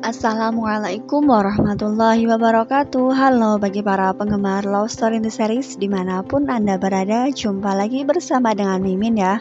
Assalamualaikum warahmatullahi wabarakatuh. Halo bagi para penggemar Love Story in the Series dimanapun Anda berada, jumpa lagi bersama dengan Mimin ya.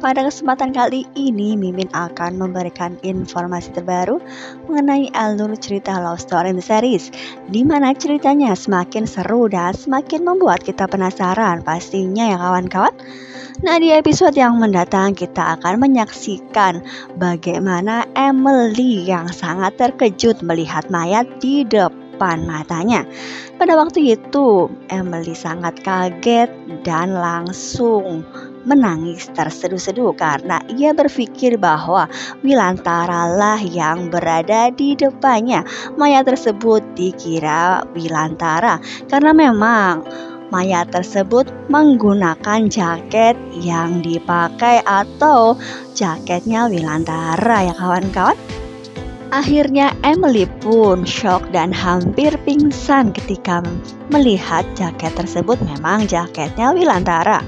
Pada kesempatan kali ini Mimin akan memberikan informasi terbaru mengenai alur cerita Love Story in the Series, di mana ceritanya semakin seru dan semakin membuat kita penasaran pastinya ya kawan-kawan. Nah, di episode yang mendatang kita akan menyaksikan bagaimana Emily yang sangat terkejut melihat mayat di depan matanya. Pada waktu itu, Emily sangat kaget dan langsung menangis terseduh-seduh karena ia berpikir bahwa Wilantara lah yang berada di depannya. Mayat tersebut dikira Wilantara karena memang mayat tersebut menggunakan jaket yang dipakai atau jaketnya Wilantara ya kawan-kawan. Akhirnya Emily pun shock dan hampir pingsan ketika melihat jaket tersebut memang jaketnya Wilantara.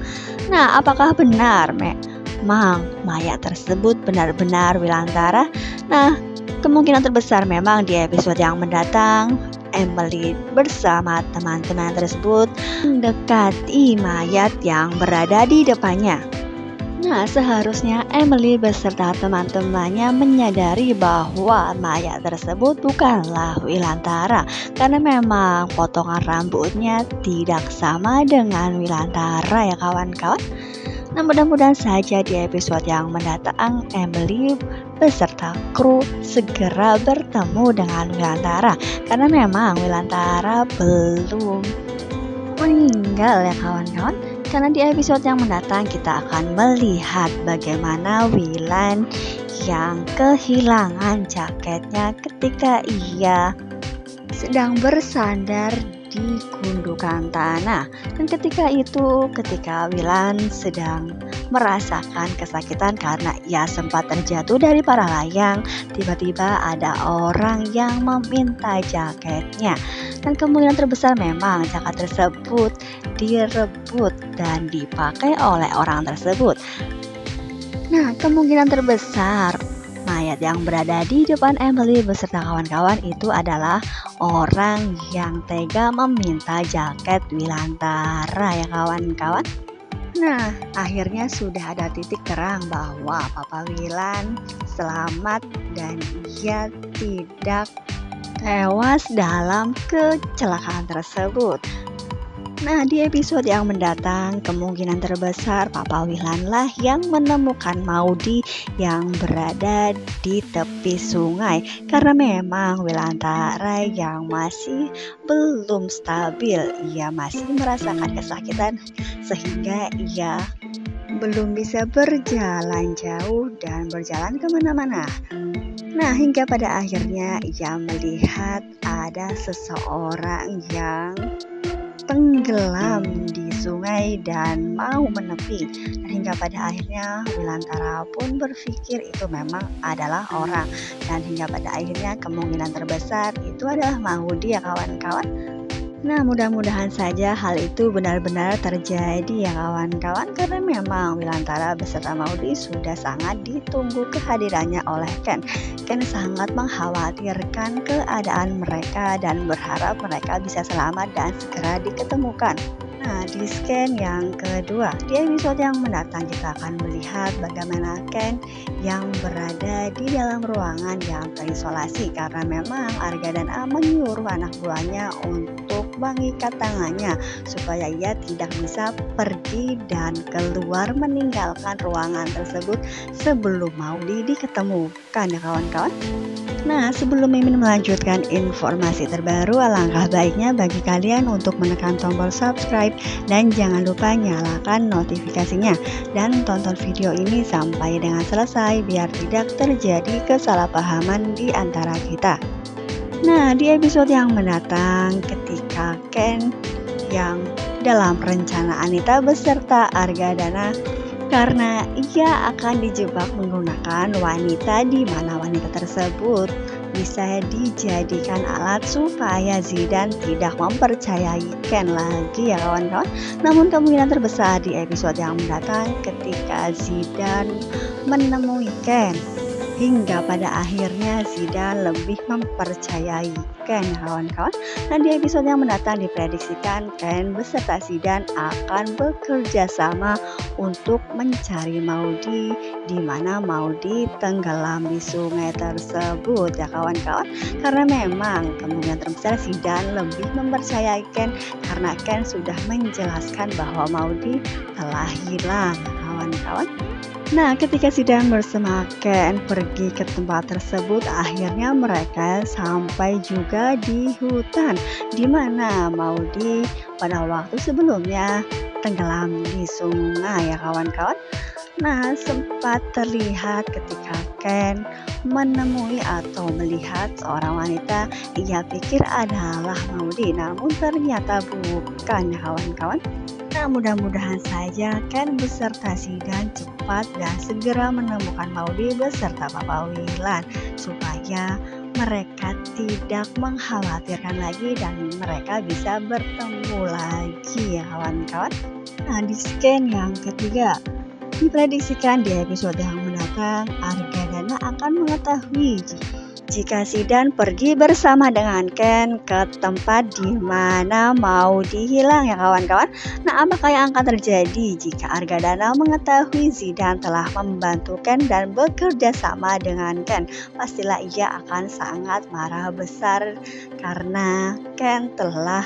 Nah, apakah benar memang mayat tersebut benar-benar Wilantara? Nah, kemungkinan terbesar memang di episode yang mendatang Emily bersama teman-teman tersebut mendekati mayat yang berada di depannya. Nah, seharusnya Emily beserta teman-temannya menyadari bahwa mayat tersebut bukanlah Wilantara karena memang potongan rambutnya tidak sama dengan Wilantara ya kawan-kawan. Nah, mudah-mudahan saja di episode yang mendatang Emily beserta kru segera bertemu dengan Wilantara karena memang Wilantara belum meninggal ya kawan-kawan. Karena di episode yang mendatang kita akan melihat bagaimana Wilan yang kehilangan jaketnya ketika ia sedang bersandar di gundukan tanah. Dan ketika Wilan sedang merasakan kesakitan karena ia sempat terjatuh dari para layang, tiba-tiba ada orang yang meminta jaketnya. Dan kemungkinan terbesar memang jaket tersebut direbut dan dipakai oleh orang tersebut. Nah, kemungkinan terbesar mayat yang berada di depan Emily beserta kawan-kawan itu adalah orang yang tega meminta jaket Wilantara ya kawan-kawan. Nah, akhirnya sudah ada titik terang bahwa Papa Wilan selamat dan ia tidak tewas dalam kecelakaan tersebut. Nah, di episode yang mendatang kemungkinan terbesar Papa Wilan lah yang menemukan Maudy yang berada di tepi sungai karena memang Wilantara yang masih belum stabil, ia masih merasakan kesakitan sehingga ia belum bisa berjalan jauh dan berjalan kemana-mana. Nah, hingga pada akhirnya ia melihat ada seseorang yang tenggelam di sungai dan mau menepi. Dan hingga pada akhirnya Wilantara pun berpikir itu memang adalah orang. Dan hingga pada akhirnya kemungkinan terbesar itu adalah Maudy ya kawan-kawan. Nah, mudah-mudahan saja hal itu benar-benar terjadi ya kawan-kawan karena memang Wilantara beserta Maudy sudah sangat ditunggu kehadirannya oleh Ken. Ken sangat mengkhawatirkan keadaan mereka dan berharap mereka bisa selamat dan segera diketemukan. Nah, di scan yang kedua, di episode yang mendatang kita akan melihat bagaimana Ken yang berada di dalam ruangan yang terisolasi karena memang Arga dan A menyuruh anak buahnya untuk mengikat tangannya supaya ia tidak bisa pergi dan keluar meninggalkan ruangan tersebut sebelum Maudy diketemukan ya kawan-kawan. Nah, sebelum Mimin melanjutkan informasi terbaru, alangkah baiknya bagi kalian untuk menekan tombol subscribe dan jangan lupa nyalakan notifikasinya dan tonton video ini sampai dengan selesai biar tidak terjadi kesalahpahaman di antara kita. Nah, di episode yang mendatang ketika Ken yang dalam rencana Anita beserta Arga Dana karena ia akan dijebak menggunakan wanita di mana wanita tersebut bisa dijadikan alat supaya Zidan tidak mempercayai Ken lagi ya kawan-kawan. Namun kemungkinan terbesar di episode yang mendatang ketika Zidan menemui Ken hingga pada akhirnya Zidane lebih mempercayai Ken ya kawan-kawan. Dan di episode yang mendatang diprediksikan Ken beserta Zidane akan bekerja sama untuk mencari Maudi, di mana Maudi tenggelam di sungai tersebut ya kawan-kawan. Karena memang kemungkinan terbesar Zidane lebih mempercayai Ken karena Ken sudah menjelaskan bahwa Maudi telah hilang ya kawan-kawan. Nah, ketika Zidane bersama Ken pergi ke tempat tersebut, akhirnya mereka sampai juga di hutan, di mana Maudi pada waktu sebelumnya tenggelam di sungai ya kawan-kawan. Nah, sempat terlihat ketika Ken menemui atau melihat seorang wanita, ia pikir adalah Maudi, namun ternyata bukan ya kawan-kawan. Nah, mudah-mudahan saja Ken beserta Zidane cepat dan segera menemukan Maudi beserta Papa Wilan supaya mereka tidak mengkhawatirkan lagi dan mereka bisa bertemu lagi ya kawan-kawan. Nah, di scan yang ketiga diprediksikan di episode yang mendatang Argadana akan mengetahui jika Zidane pergi bersama dengan Ken ke tempat di mana Maudi hilang ya kawan-kawan. Nah, apakah yang akan terjadi jika Argadana mengetahui Zidane telah membantu Ken dan bekerja sama dengan Ken? Pastilah ia akan sangat marah besar karena Ken telah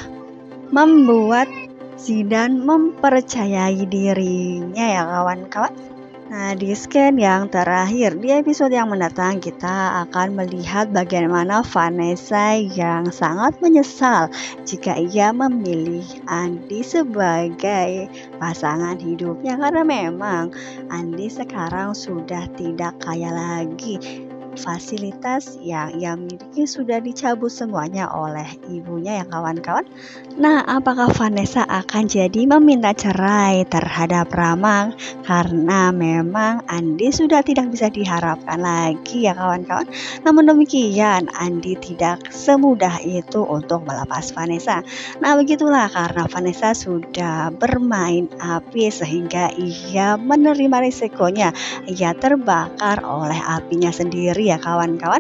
membuat Zidane mempercayai dirinya ya kawan-kawan. Nah, di scan yang terakhir di episode yang mendatang kita akan melihat bagaimana Vanessa yang sangat menyesal jika ia memilih Andi sebagai pasangan hidupnya karena memang Andi sekarang sudah tidak kaya lagi. Fasilitas yang ia miliki sudah dicabut semuanya oleh ibunya ya kawan-kawan. Nah, apakah Vanessa akan jadi meminta cerai terhadap Rama karena memang Andi sudah tidak bisa diharapkan lagi ya kawan-kawan. Namun demikian Andi tidak semudah itu untuk melepas Vanessa. Nah, begitulah karena Vanessa sudah bermain api sehingga ia menerima risikonya. Ia terbakar oleh apinya sendiri ya kawan-kawan.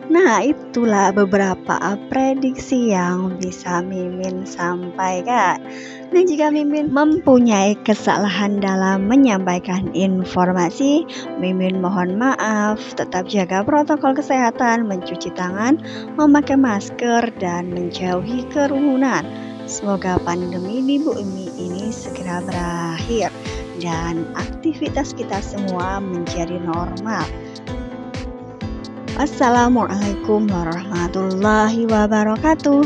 Nah, itulah beberapa prediksi yang bisa Mimin sampaikan. Dan jika Mimin mempunyai kesalahan dalam menyampaikan informasi, Mimin mohon maaf. Tetap jaga protokol kesehatan, mencuci tangan, memakai masker, dan menjauhi kerumunan. Semoga pandemi di bumi ini segera berakhir dan aktivitas kita semua menjadi normal. Assalamualaikum warahmatullahi wabarakatuh.